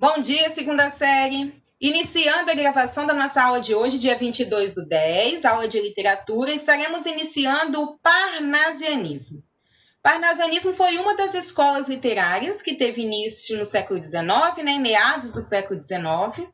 Bom dia, segunda série. Iniciando a gravação da nossa aula de hoje, dia 22/10, aula de literatura, estaremos iniciando o Parnasianismo. Parnasianismo foi uma das escolas literárias que teve início no século XIX, em meados do século XIX.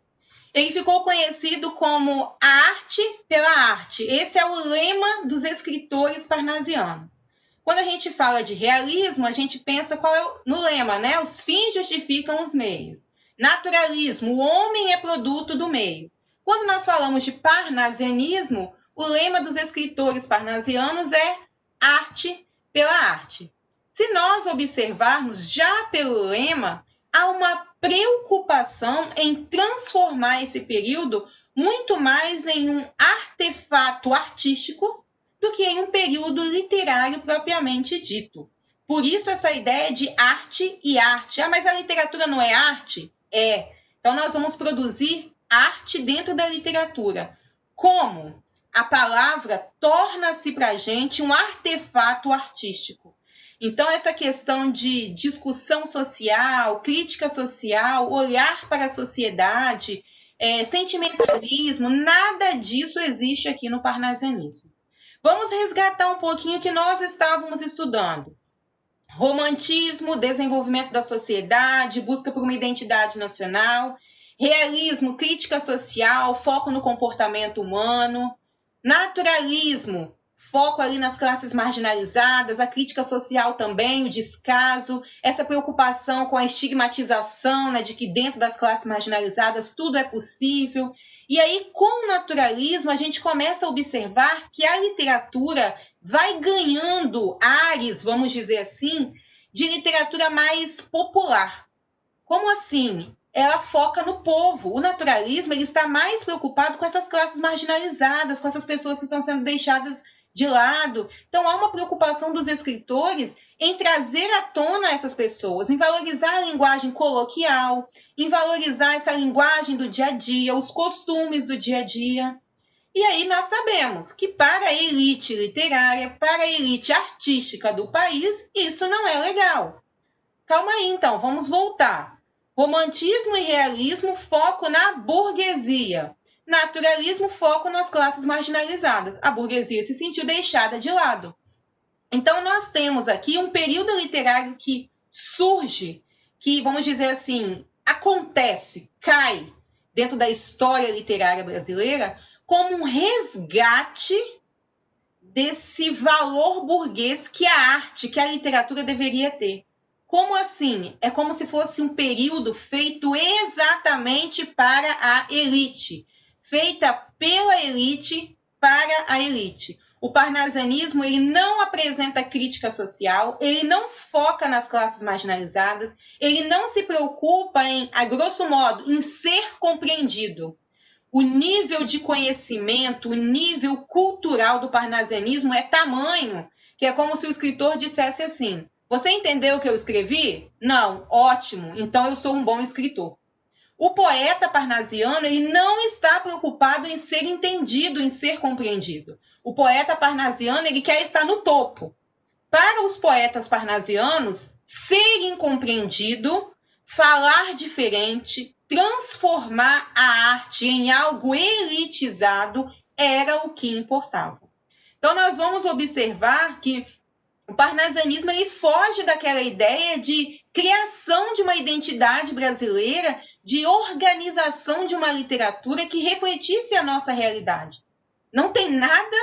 Ele ficou conhecido como a arte pela arte. Esse é o lema dos escritores parnasianos. Quando a gente fala de realismo, a gente pensa no lema, né? Os fins justificam os meios. Naturalismo, o homem é produto do meio. Quando nós falamos de parnasianismo, o lema dos escritores parnasianos é arte pela arte. Se nós observarmos já pelo lema, há uma preocupação em transformar esse período muito mais em um artefato artístico do que em um período literário propriamente dito. Por isso essa ideia de arte e arte. Ah, mas a literatura não é arte? É. Então nós vamos produzir arte dentro da literatura. Como? A palavra torna-se para a gente um artefato artístico. Então, essa questão de discussão social, crítica social, olhar para a sociedade, sentimentalismo, nada disso existe aqui no parnasianismo. Vamos resgatar um pouquinho o que nós estávamos estudando. Romantismo, desenvolvimento da sociedade, busca por uma identidade nacional. Realismo, crítica social, foco no comportamento humano. Naturalismo, foco ali nas classes marginalizadas, a crítica social também, o descaso, essa preocupação com a estigmatização, né, de que dentro das classes marginalizadas tudo é possível. E aí, com o naturalismo, a gente começa a observar que a literatura vai ganhando ares, vamos dizer assim, de literatura mais popular. Como assim? Ela foca no povo. O naturalismo ele está mais preocupado com essas classes marginalizadas, com essas pessoas que estão sendo deixadas de lado. Então, há uma preocupação dos escritores em trazer à tona essas pessoas, em valorizar a linguagem coloquial, em valorizar essa linguagem do dia a dia, os costumes do dia a dia. E aí nós sabemos que para a elite literária, para a elite artística do país, isso não é legal. Calma aí, então, vamos voltar. Romantismo e realismo, foco na burguesia. Naturalismo, foco nas classes marginalizadas. A burguesia se sentiu deixada de lado. Então, nós temos aqui um período literário que surge, que, vamos dizer assim, acontece, cai dentro da história literária brasileira como um resgate desse valor burguês que a arte, que a literatura deveria ter. Como assim? É como se fosse um período feito exatamente para a elite, feita pela elite para a elite. O parnasianismo ele não apresenta crítica social, ele não foca nas classes marginalizadas, ele não se preocupa em, a grosso modo, em ser compreendido. O nível de conhecimento, o nível cultural do parnasianismo é tamanho que é como se o escritor dissesse assim: você entendeu o que eu escrevi? Não, ótimo, então eu sou um bom escritor. O poeta parnasiano ele não está preocupado em ser entendido, em ser compreendido. O poeta parnasiano ele quer estar no topo. Para os poetas parnasianos, ser incompreendido, falar diferente, transformar a arte em algo elitizado era o que importava. Então, nós vamos observar que o parnasianismo ele foge daquela ideia de criação de uma identidade brasileira, de organização de uma literatura que refletisse a nossa realidade. Não tem nada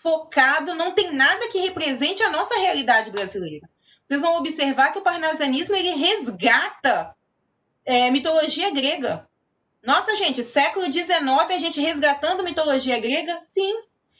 focado, não tem nada que represente a nossa realidade brasileira. Vocês vão observar que o parnasianismo ele resgata mitologia grega. Nossa, gente, século XIX, a gente resgatando mitologia grega? Sim.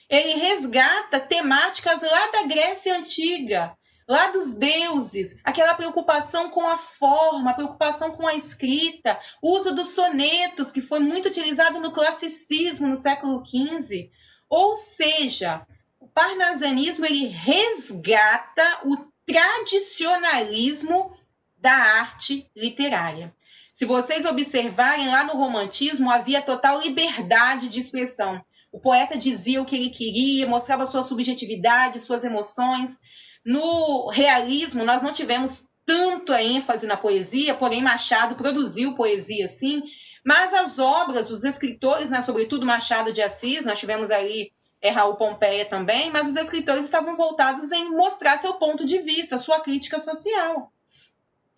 Ele resgata temáticas lá da Grécia Antiga, lá dos deuses, aquela preocupação com a forma, a preocupação com a escrita, o uso dos sonetos, que foi muito utilizado no classicismo no século XV. Ou seja, o parnasianismo ele resgata o tradicionalismo da arte literária. Se vocês observarem, lá no romantismo havia total liberdade de expressão. O poeta dizia o que ele queria, mostrava sua subjetividade, suas emoções. No realismo, nós não tivemos tanta ênfase na poesia, porém Machado produziu poesia sim, mas as obras, os escritores, né, sobretudo Machado de Assis, nós tivemos ali Raul Pompeia também, mas os escritores estavam voltados em mostrar seu ponto de vista, sua crítica social.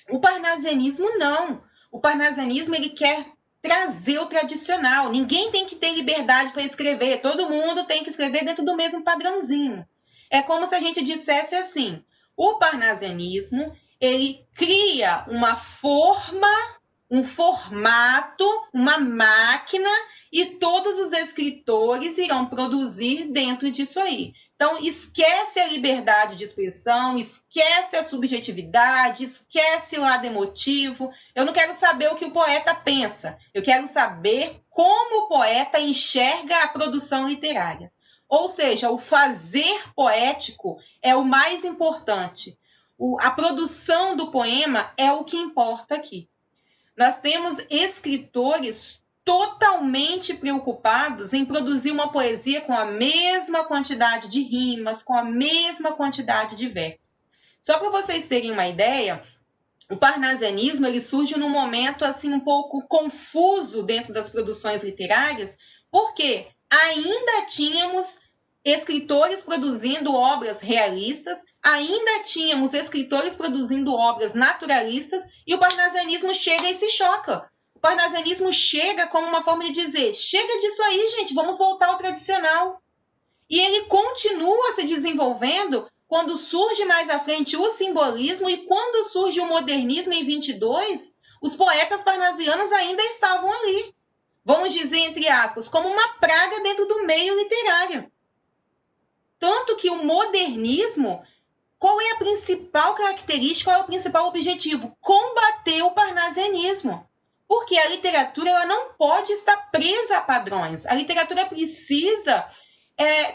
O parnasianismo não. O parnasianismo ele quer trazer o tradicional. Ninguém tem que ter liberdade para escrever. Todo mundo tem que escrever dentro do mesmo padrãozinho. É como se a gente dissesse assim: o parnasianismo ele cria uma forma, um formato, uma máquina, e todos os escritores irão produzir dentro disso aí. Então, esquece a liberdade de expressão, esquece a subjetividade, esquece o lado emotivo. Eu não quero saber o que o poeta pensa, eu quero saber como o poeta enxerga a produção literária. Ou seja, o fazer poético é o mais importante. A produção do poema é o que importa aqui. Nós temos escritores totalmente preocupados em produzir uma poesia com a mesma quantidade de rimas, com a mesma quantidade de versos. Só para vocês terem uma ideia, o parnasianismo ele surge num momento assim um pouco confuso dentro das produções literárias, porque ainda tínhamos escritores produzindo obras realistas, ainda tínhamos escritores produzindo obras naturalistas, e o parnasianismo chega e se choca. O parnasianismo chega como uma forma de dizer: chega disso aí, gente, vamos voltar ao tradicional. E ele continua se desenvolvendo quando surge mais à frente o simbolismo, e quando surge o modernismo em 22, os poetas parnasianos ainda estavam ali. Vamos dizer, entre aspas, como uma praga dentro do meio literário. Tanto que o modernismo, qual é a principal característica, qual é o principal objetivo? Combater o parnasianismo. Porque a literatura ela não pode estar presa a padrões. A literatura precisa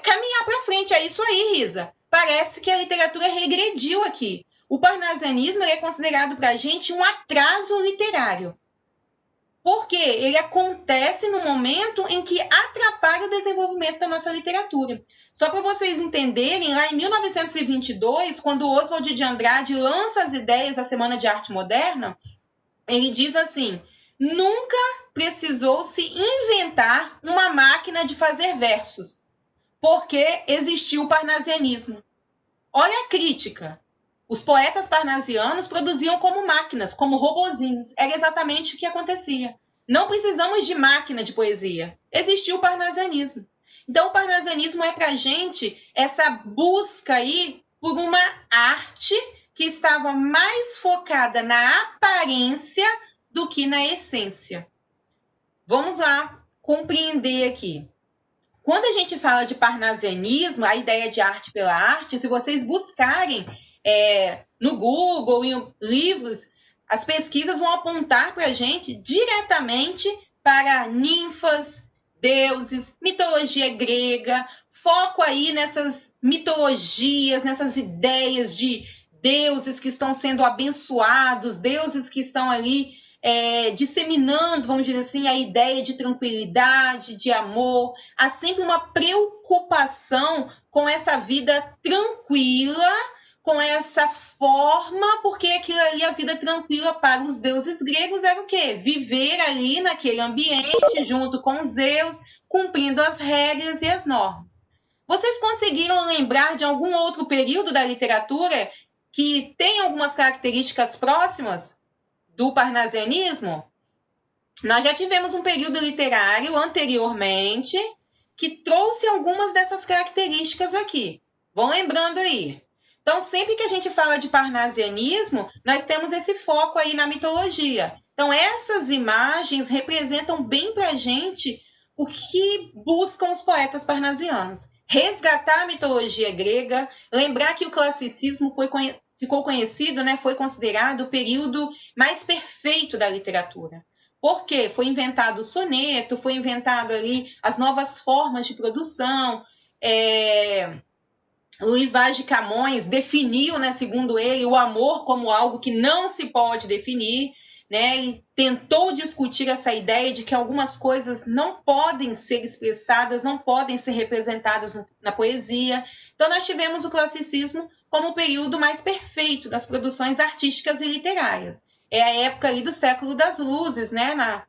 caminhar para frente. É isso aí, Risa. Parece que a literatura regrediu aqui. O parnasianismo é considerado para a gente um atraso literário. Porque ele acontece no momento em que atrapalha o desenvolvimento da nossa literatura. Só para vocês entenderem, lá em 1922, quando Oswald de Andrade lança as ideias da Semana de Arte Moderna, ele diz assim: nunca precisou se inventar uma máquina de fazer versos, porque existiu o parnasianismo. Olha a crítica. Os poetas parnasianos produziam como máquinas, como robozinhos. Era exatamente o que acontecia. Não precisamos de máquina de poesia. Existiu o parnasianismo. Então, o parnasianismo é para a gente essa busca aí por uma arte que estava mais focada na aparência do que na essência. Vamos lá compreender aqui. Quando a gente fala de parnasianismo, a ideia de arte pela arte, se vocês buscarem no Google, em livros, as pesquisas vão apontar para a gente diretamente para ninfas, deuses, mitologia grega, foco aí nessas mitologias, nessas ideias de deuses que estão sendo abençoados, deuses que estão ali disseminando, vamos dizer assim, a ideia de tranquilidade, de amor. Há sempre uma preocupação com essa vida tranquila, com essa forma, porque aquilo ali, a vida tranquila para os deuses gregos era o quê? Viver ali naquele ambiente, junto com Zeus, cumprindo as regras e as normas. Vocês conseguiram lembrar de algum outro período da literatura que tem algumas características próximas do parnasianismo? Nós já tivemos um período literário anteriormente que trouxe algumas dessas características aqui. Vão lembrando aí. Então, sempre que a gente fala de parnasianismo, nós temos esse foco aí na mitologia. Então, essas imagens representam bem para a gente o que buscam os poetas parnasianos. Resgatar a mitologia grega, lembrar que o classicismo ficou conhecido, né, foi considerado o período mais perfeito da literatura. Por quê? Foi inventado o soneto, foi inventado ali as novas formas de produção. Luiz Vaz de Camões definiu, né, segundo ele, o amor como algo que não se pode definir. né? Ele tentou discutir essa ideia de que algumas coisas não podem ser expressadas, não podem ser representadas na poesia. Então, nós tivemos o classicismo como o período mais perfeito das produções artísticas e literárias. É a época ali do século das luzes, né?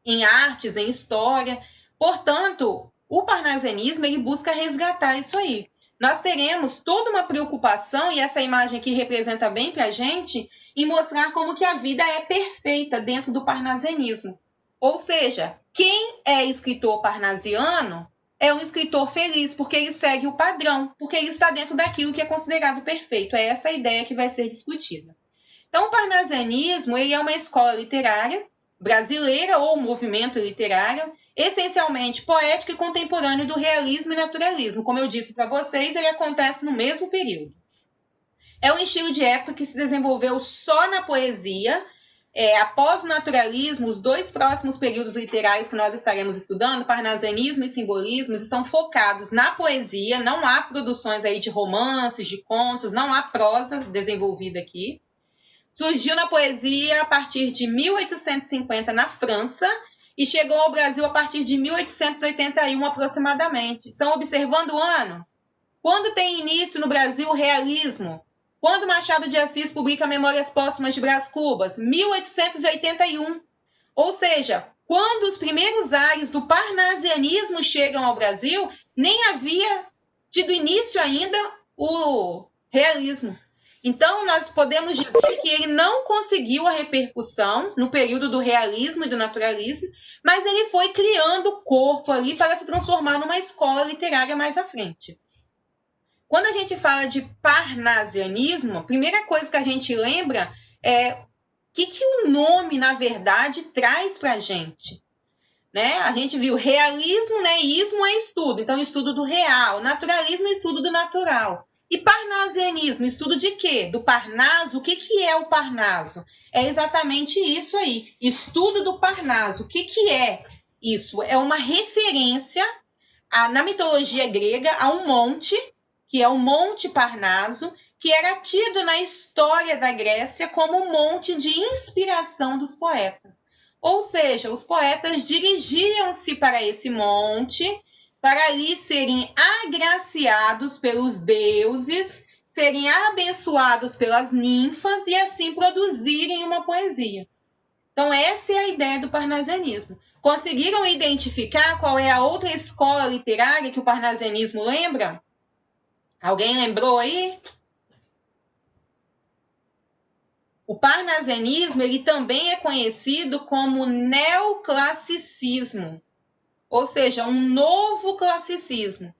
Em artes, em história. Portanto, o parnasianismo ele busca resgatar isso aí. Nós teremos toda uma preocupação, e essa imagem aqui representa bem para a gente, em mostrar como que a vida é perfeita dentro do parnasianismo. Ou seja, quem é escritor parnasiano é um escritor feliz, porque ele segue o padrão, porque ele está dentro daquilo que é considerado perfeito. É essa a ideia que vai ser discutida. Então, o parnasianismo ele é uma escola literária brasileira ou movimento literário, essencialmente poético e contemporâneo do realismo e naturalismo. Como eu disse para vocês, ele acontece no mesmo período. É um estilo de época que se desenvolveu só na poesia. Após o naturalismo, os dois próximos períodos literários que nós estaremos estudando, parnasianismo e simbolismo, estão focados na poesia. Não há produções aí de romances, de contos, não há prosa desenvolvida aqui. Surgiu na poesia a partir de 1850 na França e chegou ao Brasil a partir de 1881 aproximadamente. Estão observando o ano? Quando tem início no Brasil o realismo? Quando Machado de Assis publica Memórias Póstumas de Brás Cubas? 1881. Ou seja, quando os primeiros ares do parnasianismo chegam ao Brasil, nem havia tido início ainda o realismo. Então, nós podemos dizer que ele não conseguiu a repercussão no período do realismo e do naturalismo, mas ele foi criando corpo ali para se transformar numa escola literária mais à frente. Quando a gente fala de parnasianismo, a primeira coisa que a gente lembra é o que o nome, na verdade, traz para a gente. Né? A gente viu realismo, né? Ismo é estudo, então estudo do real. Naturalismo é estudo do natural. E parnasianismo, estudo de quê? Do Parnaso. O que é o Parnaso? É exatamente isso aí, estudo do Parnaso. O que é isso? É uma referência na mitologia grega a um monte, que é o Monte Parnaso, que era tido na história da Grécia como um monte de inspiração dos poetas. Ou seja, os poetas dirigiam-se para esse monte para ali serem agraciados pelos deuses, serem abençoados pelas ninfas e assim produzirem uma poesia. Então, essa é a ideia do parnasianismo. Conseguiram identificar qual é a outra escola literária que o parnasianismo lembra? Alguém lembrou aí? O parnasianismo ele também é conhecido como neoclassicismo, ou seja, um novo classicismo.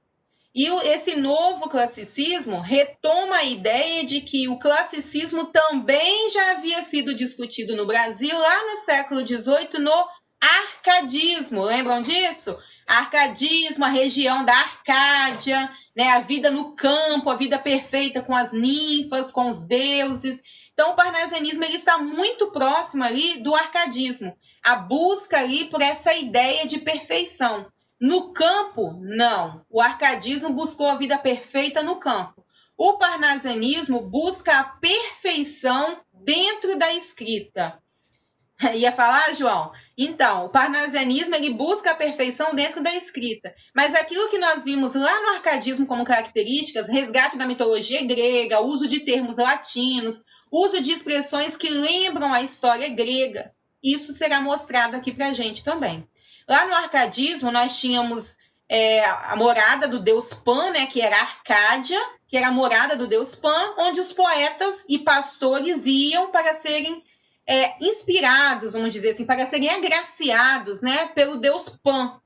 E esse novo classicismo retoma a ideia de que o classicismo também já havia sido discutido no Brasil lá no século XVIII, no arcadismo. Lembram disso? Arcadismo, a região da Arcádia, né? A vida no campo, a vida perfeita com as ninfas, com os deuses. Então, o parnasianismo ele está muito próximo ali do arcadismo, a busca ali por essa ideia de perfeição. No campo, não. O arcadismo buscou a vida perfeita no campo. O parnasianismo busca a perfeição dentro da escrita. Ia falar, João? Então, o parnasianismo ele busca a perfeição dentro da escrita. Mas aquilo que nós vimos lá no arcadismo como características, resgate da mitologia grega, uso de termos latinos, uso de expressões que lembram a história grega, isso será mostrado aqui para a gente também. Lá no arcadismo, nós tínhamos a morada do deus Pan, né, que era Arcádia, que era a morada do deus Pan, onde os poetas e pastores iam para serem inspirados, vamos dizer assim, para serem agraciados, né, pelo deus Pan,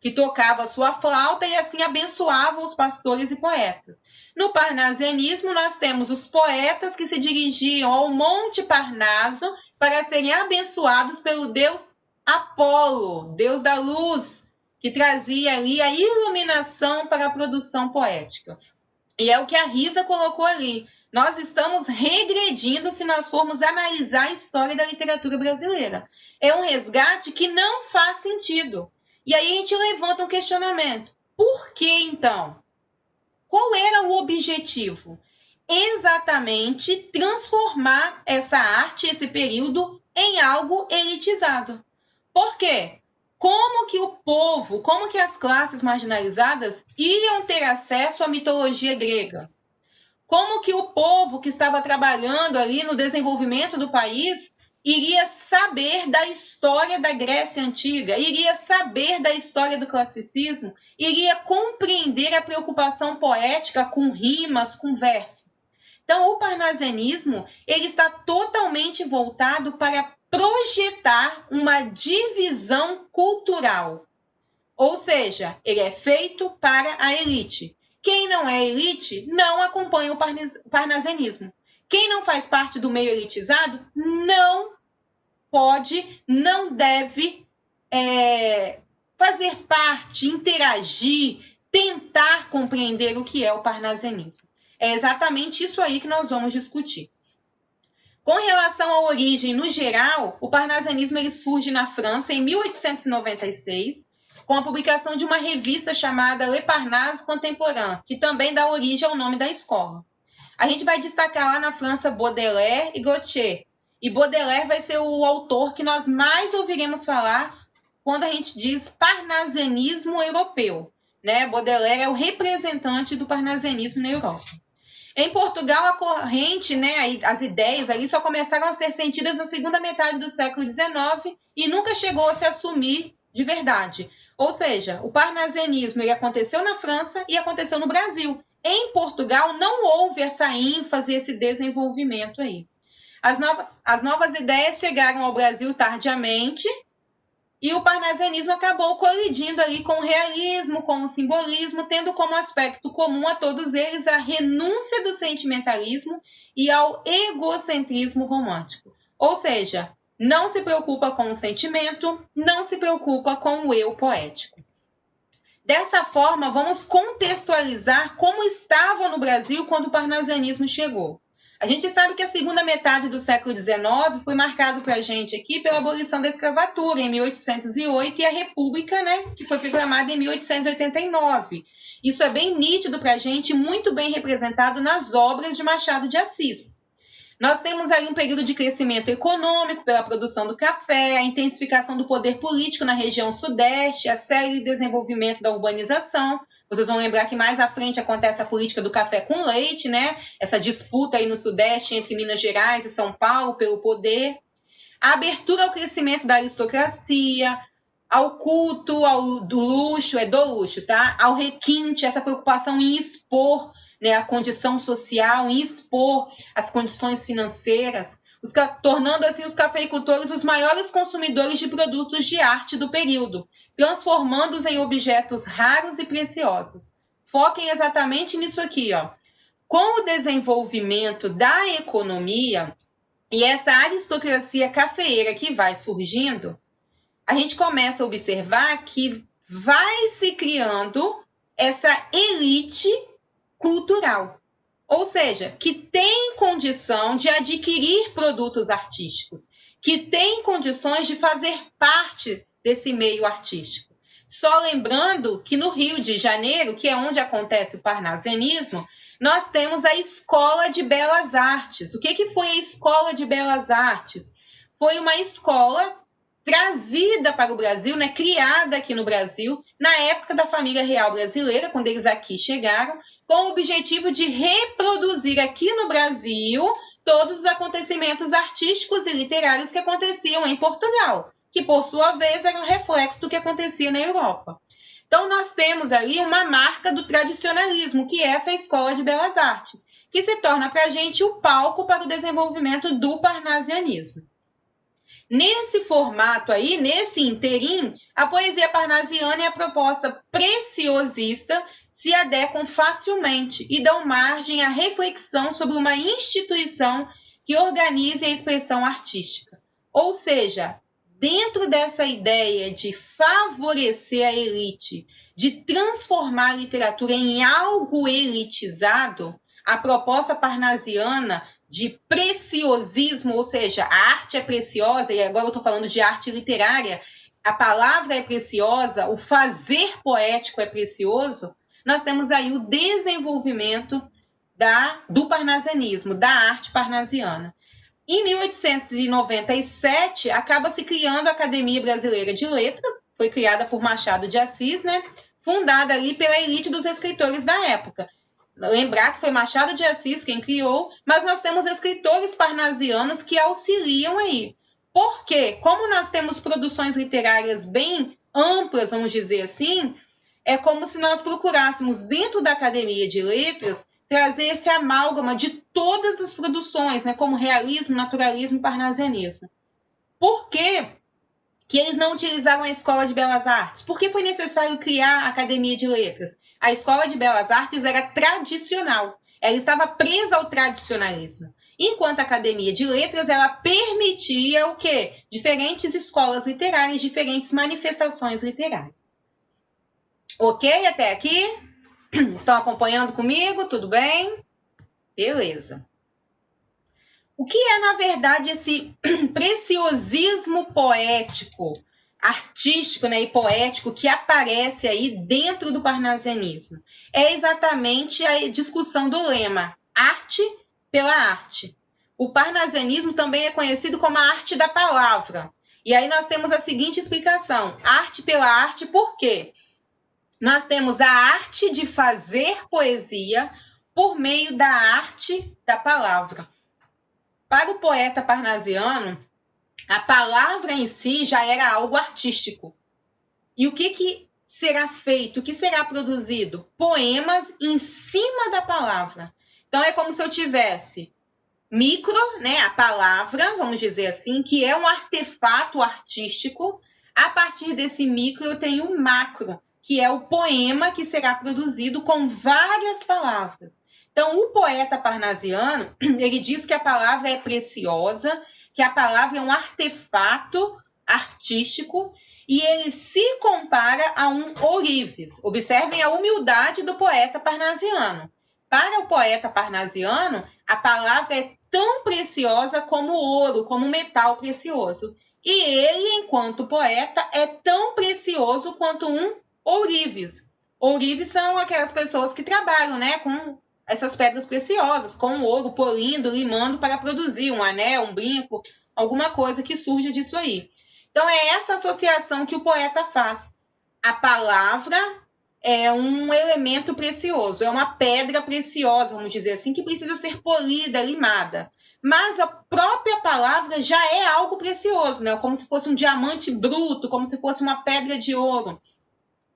que tocava a sua flauta e assim abençoava os pastores e poetas. No parnasianismo, nós temos os poetas que se dirigiam ao Monte Parnaso para serem abençoados pelo deus Apolo, deus da luz, que trazia ali a iluminação para a produção poética. E é o que a Risa colocou ali. Nós estamos regredindo se nós formos analisar a história da literatura brasileira. É um resgate que não faz sentido. E aí a gente levanta um questionamento. Por que, então? Qual era o objetivo? Exatamente transformar essa arte, esse período, em algo elitizado. Por quê? Como que o povo, como que as classes marginalizadas iriam ter acesso à mitologia grega? Como que o povo que estava trabalhando ali no desenvolvimento do país iria saber da história da Grécia Antiga, iria saber da história do classicismo, iria compreender a preocupação poética com rimas, com versos. Então, o parnasianismo, ele está totalmente voltado para projetar uma divisão cultural. Ou seja, ele é feito para a elite. Quem não é elite não acompanha o parnasianismo. Quem não faz parte do meio elitizado não pode, não deve fazer parte, interagir, tentar compreender o que é o parnasianismo. É exatamente isso aí que nós vamos discutir. Com relação à origem, no geral, o parnasianismo ele surge na França em 1896, com a publicação de uma revista chamada Le Parnasse Contemporain, que também dá origem ao nome da escola. A gente vai destacar lá na França Baudelaire e Gautier. E Baudelaire vai ser o autor que nós mais ouviremos falar quando a gente diz parnasianismo europeu, né? Baudelaire é o representante do parnasianismo na Europa. Em Portugal, a corrente, né, as ideias ali só começaram a ser sentidas na segunda metade do século XIX e nunca chegou a se assumir de verdade. Ou seja, o parnasianismo ele aconteceu na França e aconteceu no Brasil. Em Portugal, não houve essa ênfase, esse desenvolvimento aí. As novas ideias chegaram ao Brasil tardiamente e o parnasianismo acabou colidindo ali com o realismo, com o simbolismo, tendo como aspecto comum a todos eles a renúncia do sentimentalismo e ao egocentrismo romântico. Ou seja, não se preocupa com o sentimento, não se preocupa com o eu poético. Dessa forma, vamos contextualizar como estava no Brasil quando o parnasianismo chegou. A gente sabe que a segunda metade do século XIX foi marcado para a gente aqui pela abolição da escravatura em 1808 e a República, né, que foi proclamada em 1889. Isso é bem nítido para a gente, muito bem representado nas obras de Machado de Assis. Nós temos aí um período de crescimento econômico pela produção do café, a intensificação do poder político na região sudeste, a série de desenvolvimento da urbanização. Vocês vão lembrar que mais à frente acontece a política do café com leite, né? Essa disputa aí no sudeste entre Minas Gerais e São Paulo pelo poder. A abertura ao crescimento da aristocracia, ao culto, do luxo, tá? Ao requinte, essa preocupação em expor, né, a condição social, em expor as condições financeiras, tornando assim os cafeicultores os maiores consumidores de produtos de arte do período, transformando-os em objetos raros e preciosos. Foquem exatamente nisso aqui, ó. Com o desenvolvimento da economia e essa aristocracia cafeeira que vai surgindo, a gente começa a observar que vai se criando essa elite cultural, ou seja, que tem condição de adquirir produtos artísticos, que tem condições de fazer parte desse meio artístico. Só lembrando que no Rio de Janeiro, que é onde acontece o parnasianismo, nós temos a Escola de Belas Artes. O que foi a Escola de Belas Artes? Foi uma escola trazida para o Brasil, né, criada aqui no Brasil, na época da família real brasileira, quando eles aqui chegaram, com o objetivo de reproduzir aqui no Brasil todos os acontecimentos artísticos e literários que aconteciam em Portugal, que por sua vez era um reflexo do que acontecia na Europa. Então nós temos ali uma marca do tradicionalismo, que é essa Escola de Belas Artes, que se torna para a gente o palco para o desenvolvimento do parnasianismo. Nesse formato aí, nesse interim, a poesia parnasiana e a proposta preciosista se adequam facilmente e dão margem à reflexão sobre uma instituição que organize a expressão artística. Ou seja, dentro dessa ideia de favorecer a elite, de transformar a literatura em algo elitizado, a proposta parnasiana de preciosismo, ou seja, a arte é preciosa, e agora eu estou falando de arte literária, a palavra é preciosa, o fazer poético é precioso, nós temos aí o desenvolvimento do parnasianismo, da arte parnasiana. Em 1897, acaba se criando a Academia Brasileira de Letras, foi criada por Machado de Assis, né? Fundada ali pela elite dos escritores da época. Lembrar que foi Machado de Assis quem criou, mas nós temos escritores parnasianos que auxiliam aí. Porque, como nós temos produções literárias bem amplas, vamos dizer assim, é como se nós procurássemos, dentro da Academia de Letras, trazer esse amálgama de todas as produções, né, como realismo, naturalismo e parnasianismo. Por quê que eles não utilizaram a Escola de Belas Artes? Por que foi necessário criar a Academia de Letras? A Escola de Belas Artes era tradicional, ela estava presa ao tradicionalismo. Enquanto a Academia de Letras, ela permitia o quê? Diferentes escolas literárias, diferentes manifestações literárias. Ok até aqui? Estão acompanhando comigo? Tudo bem? Beleza. O que é, na verdade, esse preciosismo poético, artístico, né, e poético que aparece aí dentro do parnasianismo? É exatamente a discussão do lema arte pela arte. O parnasianismo também é conhecido como a arte da palavra. E aí nós temos a seguinte explicação: arte pela arte, por quê? Nós temos a arte de fazer poesia por meio da arte da palavra. Para o poeta parnasiano, a palavra em si já era algo artístico. E o que será feito? O que será produzido? Poemas em cima da palavra. Então, é como se eu tivesse micro, né, a palavra, vamos dizer assim, que é um artefato artístico. A partir desse micro, eu tenho o macro, que é o poema que será produzido com várias palavras. Então, o poeta parnasiano, ele diz que a palavra é preciosa, que a palavra é um artefato artístico, e ele se compara a um ourives. Observem a humildade do poeta parnasiano. Para o poeta parnasiano, a palavra é tão preciosa como o ouro, como o metal precioso. E ele, enquanto poeta, é tão precioso quanto um ourives. Ourives são aquelas pessoas que trabalham, né, com essas pedras preciosas, com o ouro, polindo, limando para produzir um anel, um brinco, alguma coisa que surja disso aí. Então, é essa associação que o poeta faz. A palavra é um elemento precioso, é uma pedra preciosa, vamos dizer assim, que precisa ser polida, limada. Mas a própria palavra já é algo precioso, né? Como se fosse um diamante bruto, como se fosse uma pedra de ouro.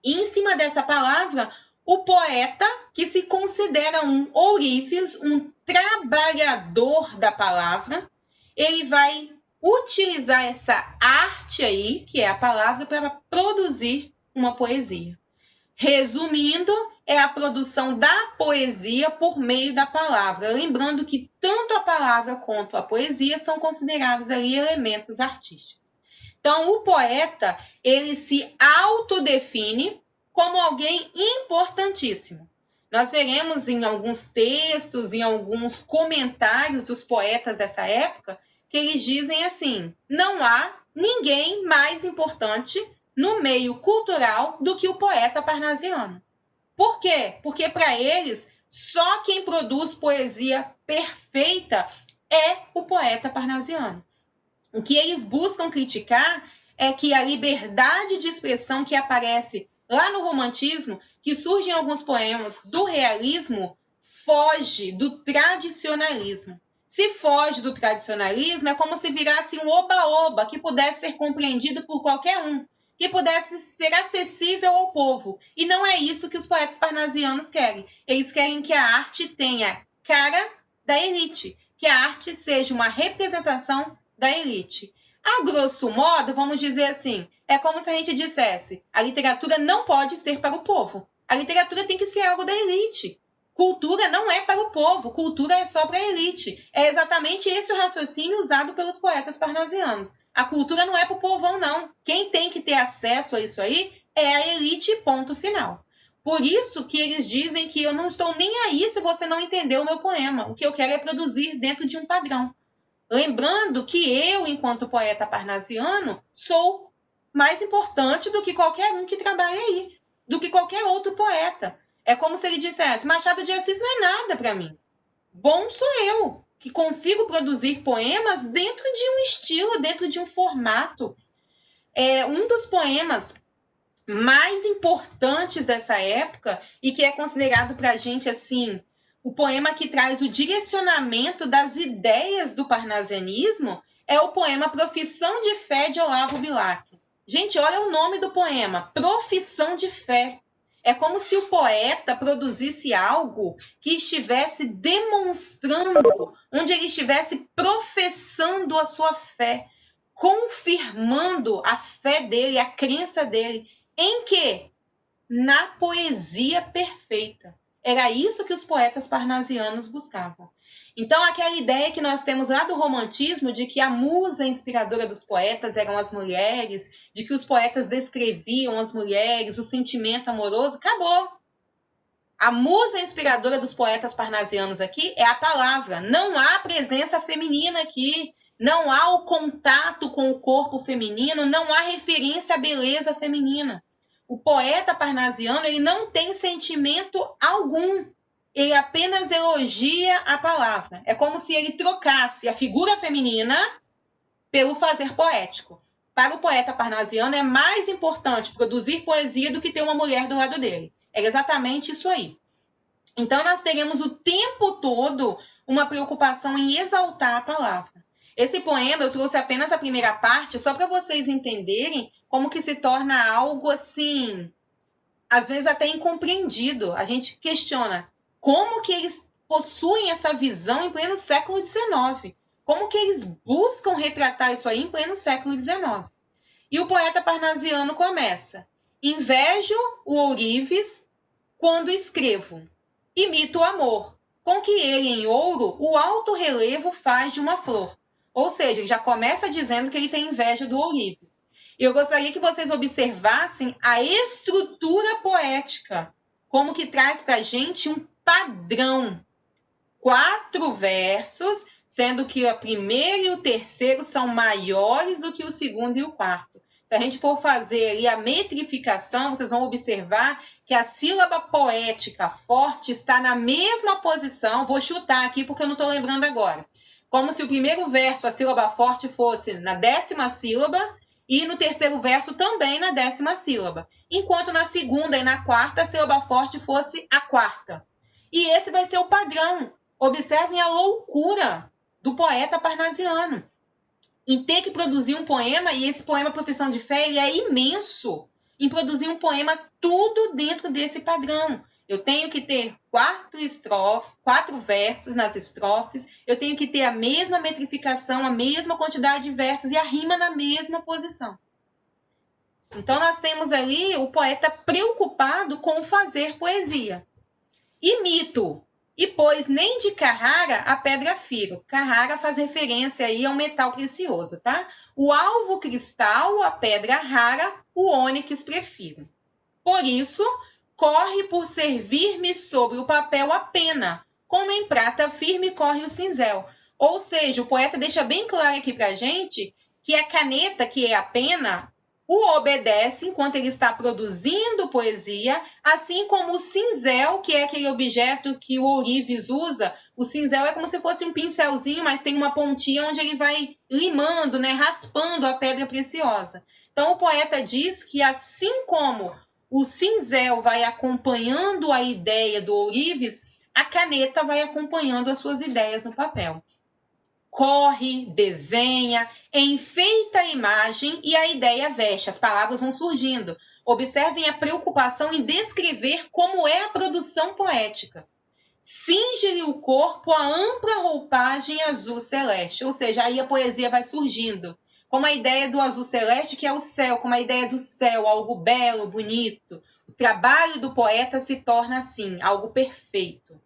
E em cima dessa palavra, o poeta, que se considera um ourives, um trabalhador da palavra, ele vai utilizar essa arte aí, que é a palavra, para produzir uma poesia. Resumindo, é a produção da poesia por meio da palavra. Lembrando que tanto a palavra quanto a poesia são considerados ali elementos artísticos. Então, o poeta, ele se autodefine como alguém importantíssimo. Nós veremos em alguns textos, em alguns comentários dos poetas dessa época, que eles dizem assim: não há ninguém mais importante no meio cultural do que o poeta parnasiano. Por quê? Porque para eles, só quem produz poesia perfeita é o poeta parnasiano. O que eles buscam criticar é que a liberdade de expressão que aparece lá no romantismo, que surge em alguns poemas do realismo, foge do tradicionalismo. Se foge do tradicionalismo, é como se virasse um oba-oba que pudesse ser compreendido por qualquer um, que pudesse ser acessível ao povo. E não é isso que os poetas parnasianos querem. Eles querem que a arte tenha cara da elite, que a arte seja uma representação da elite. A grosso modo, vamos dizer assim, é como se a gente dissesse: a literatura não pode ser para o povo. A literatura tem que ser algo da elite. Cultura não é para o povo, cultura é só para a elite. É exatamente esse o raciocínio usado pelos poetas parnasianos. A cultura não é para o povão, não. Quem tem que ter acesso a isso aí é a elite, ponto final. Por isso que eles dizem que eu não estou nem aí se você não entender o meu poema. O que eu quero é produzir dentro de um padrão. Lembrando que eu, enquanto poeta parnasiano, sou mais importante do que qualquer um que trabalha aí, do que qualquer outro poeta. É como se ele dissesse: Machado de Assis não é nada para mim. Bom sou eu. que consigo produzir poemas dentro de um estilo, dentro de um formato. Um dos poemas mais importantes dessa época e que é considerado para a gente assim o poema que traz o direcionamento das ideias do parnasianismo é o poema Profissão de Fé de Olavo Bilac. Gente, olha o nome do poema, Profissão de Fé. É como se o poeta produzisse algo que estivesse demonstrando, onde ele estivesse professando a sua fé, confirmando a fé dele, a crença dele. Em quê? Na poesia perfeita. Era isso que os poetas parnasianos buscavam. Então, aquela ideia que nós temos lá do romantismo, de que a musa inspiradora dos poetas eram as mulheres, de que os poetas descreviam as mulheres, o sentimento amoroso, acabou. A musa inspiradora dos poetas parnasianos aqui é a palavra. Não há presença feminina aqui. Não há o contato com o corpo feminino, não há referência à beleza feminina. O poeta parnasiano, ele não tem sentimento algum. Ele apenas elogia a palavra. É como se ele trocasse a figura feminina pelo fazer poético. Para o poeta parnasiano, é mais importante produzir poesia do que ter uma mulher do lado dele. É exatamente isso aí. Então, nós teremos o tempo todo uma preocupação em exaltar a palavra. Esse poema, eu trouxe apenas a primeira parte, só para vocês entenderem como que se torna algo assim, às vezes até incompreendido. A gente questiona como que eles possuem essa visão em pleno século XIX. Como que eles buscam retratar isso aí em pleno século XIX. E o poeta parnasiano começa: invejo o ourives quando escrevo, imito o amor, com que ele em ouro o alto relevo faz de uma flor. Ou seja, ele já começa dizendo que ele tem inveja do ourives. Eu gostaria que vocês observassem a estrutura poética, como que traz para a gente um padrão. 4 versos, sendo que o primeiro e o terceiro são maiores do que o segundo e o quarto. Se a gente for fazer ali a metrificação, vocês vão observar que a sílaba poética forte está na mesma posição. Vou chutar aqui porque eu não estou lembrando agora. Como se o primeiro verso, a sílaba forte, fosse na 10ª sílaba e no terceiro verso também na 10ª sílaba. Enquanto na segunda e na quarta, a sílaba forte fosse a quarta. E esse vai ser o padrão. Observem a loucura do poeta parnasiano em ter que produzir um poema, e esse poema Profissão de Fé ele é imenso, em produzir um poema tudo dentro desse padrão. Eu tenho que ter 4 versos nas estrofes, eu tenho que ter a mesma metrificação, a mesma quantidade de versos e a rima na mesma posição. Então, nós temos ali o poeta preocupado com fazer poesia. Imito. E pois nem de Carrara a pedra firo. Carrara faz referência aí ao metal precioso, tá? O alvo cristal, a pedra rara, o ônix prefiro. Por isso, corre por servir-me sobre o papel a pena, como em prata firme corre o cinzel. Ou seja, o poeta deixa bem claro aqui pra gente que a caneta, que é a pena, o obedece enquanto ele está produzindo poesia, assim como o cinzel, que é aquele objeto que o ourives usa. O cinzel é como se fosse um pincelzinho, mas tem uma pontinha onde ele vai limando, né, raspando a pedra preciosa. Então, o poeta diz que assim como o cinzel vai acompanhando a ideia do ourives, a caneta vai acompanhando as suas ideias no papel. Corre, desenha, enfeita a imagem e a ideia veste. As palavras vão surgindo. Observem a preocupação em descrever como é a produção poética. Cinge-lhe o corpo a ampla roupagem azul celeste. Ou seja, aí a poesia vai surgindo. Como a ideia do azul celeste, que é o céu, como a ideia do céu, algo belo, bonito. O trabalho do poeta se torna assim, algo perfeito.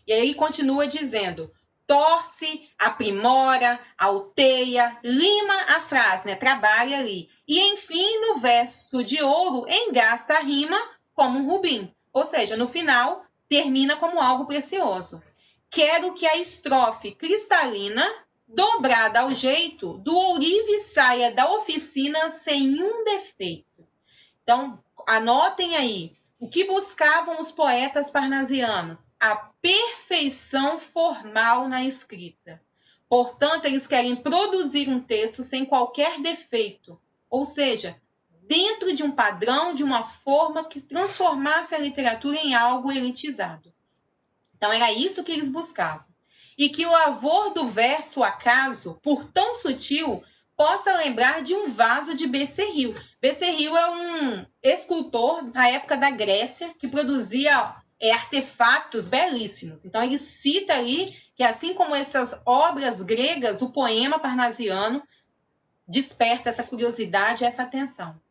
E aí continua dizendo: torce, aprimora, alteia, lima a frase, né? Trabalha ali. E, enfim, no verso de ouro, engasta a rima como um rubim. Ou seja, no final, termina como algo precioso. Quero que a estrofe cristalina, dobrada ao jeito, do ourive saia da oficina sem um defeito. Então, anotem aí. O que buscavam os poetas parnasianos? A perfeição formal na escrita. Portanto, eles querem produzir um texto sem qualquer defeito, ou seja, dentro de um padrão, de uma forma que transformasse a literatura em algo elitizado. Então, era isso que eles buscavam. E que o lavor do verso acaso, por tão sutil, possa lembrar de um vaso de Becerril. Becerril é um escultor da época da Grécia que produzia artefatos belíssimos. Então, ele cita ali que, assim como essas obras gregas, o poema parnasiano desperta essa curiosidade, essa atenção.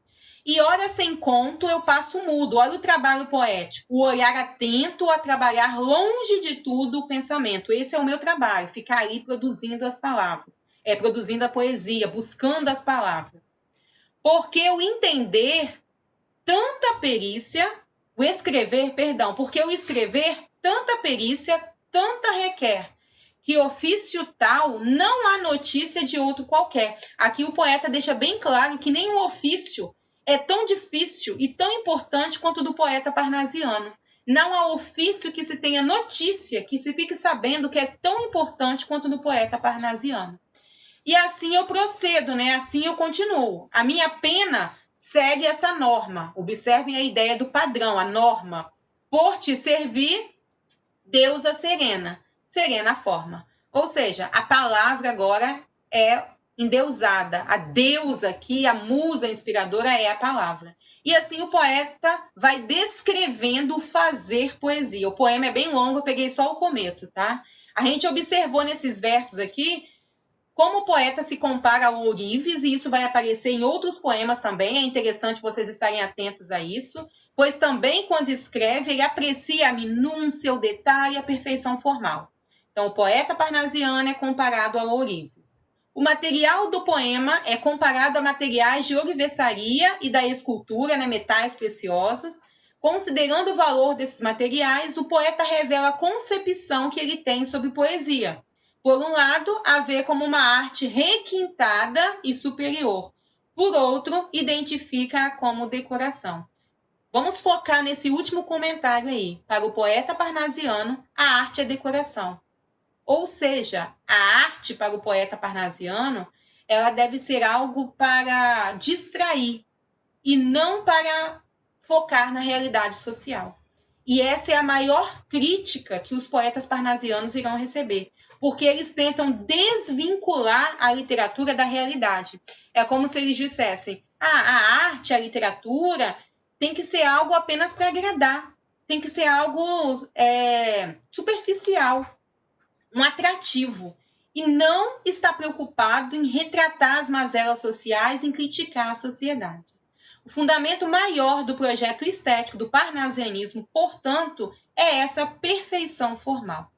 E hora sem conto eu passo mudo. Olha o trabalho poético. O olhar atento a trabalhar longe de tudo o pensamento. Esse é o meu trabalho, ficar aí produzindo as palavras. Produzindo a poesia, buscando as palavras. Porque o escrever tanta perícia, tanta requer, que ofício tal não há notícia de outro qualquer. Aqui o poeta deixa bem claro que nem o ofício é tão difícil e tão importante quanto o do poeta parnasiano. Não há ofício que se tenha notícia, que se fique sabendo que é tão importante quanto o do poeta parnasiano. E assim eu procedo, né? Assim eu continuo. A minha pena segue essa norma. Observem a ideia do padrão, a norma. Por te servir, deusa serena. Serena forma. Ou seja, a palavra agora é endeusada. A deusa aqui, a musa inspiradora é a palavra. E assim o poeta vai descrevendo o fazer poesia. O poema é bem longo, eu peguei só o começo, tá? A gente observou nesses versos aqui como o poeta se compara ao ourives, e isso vai aparecer em outros poemas também, é interessante vocês estarem atentos a isso, pois também quando escreve, ele aprecia a minúcia, o detalhe e a perfeição formal. Então, o poeta parnasiano é comparado ao ourives. O material do poema é comparado a materiais de ourivesaria e da escultura, né, metais preciosos. Considerando o valor desses materiais, o poeta revela a concepção que ele tem sobre poesia. Por um lado, a vê como uma arte requintada e superior. Por outro, identifica-a como decoração. Vamos focar nesse último comentário aí. Para o poeta parnasiano, a arte é decoração. Ou seja, a arte para o poeta parnasiano, ela deve ser algo para distrair e não para focar na realidade social. E essa é a maior crítica que os poetas parnasianos irão receber, porque eles tentam desvincular a literatura da realidade. É como se eles dissessem: a arte, a literatura tem que ser algo apenas para agradar, tem que ser algo superficial, um atrativo, e não está preocupado em retratar as mazelas sociais, em criticar a sociedade. O fundamento maior do projeto estético do parnasianismo, portanto, é essa perfeição formal.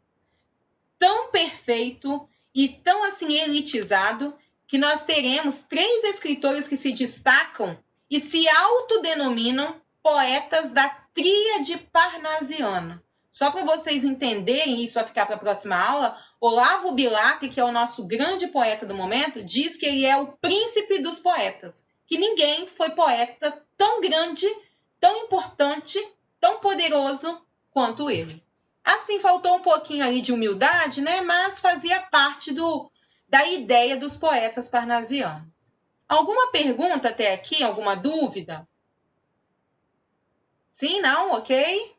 Tão perfeito e tão assim elitizado que nós teremos 3 escritores que se destacam e se autodenominam poetas da tríade parnasiana. Só para vocês entenderem, isso vai ficar para a próxima aula, Olavo Bilac, que é o nosso grande poeta do momento, diz que ele é o príncipe dos poetas, que ninguém foi poeta tão grande, tão importante, tão poderoso quanto ele. Assim, faltou um pouquinho ali de humildade, né? Mas fazia parte da ideia dos poetas parnasianos. Alguma pergunta até aqui? Alguma dúvida? Sim, não? Ok?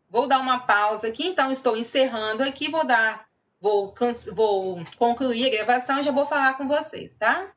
Vou dar uma pausa aqui, então estou encerrando aqui, vou concluir a gravação e já vou falar com vocês, tá?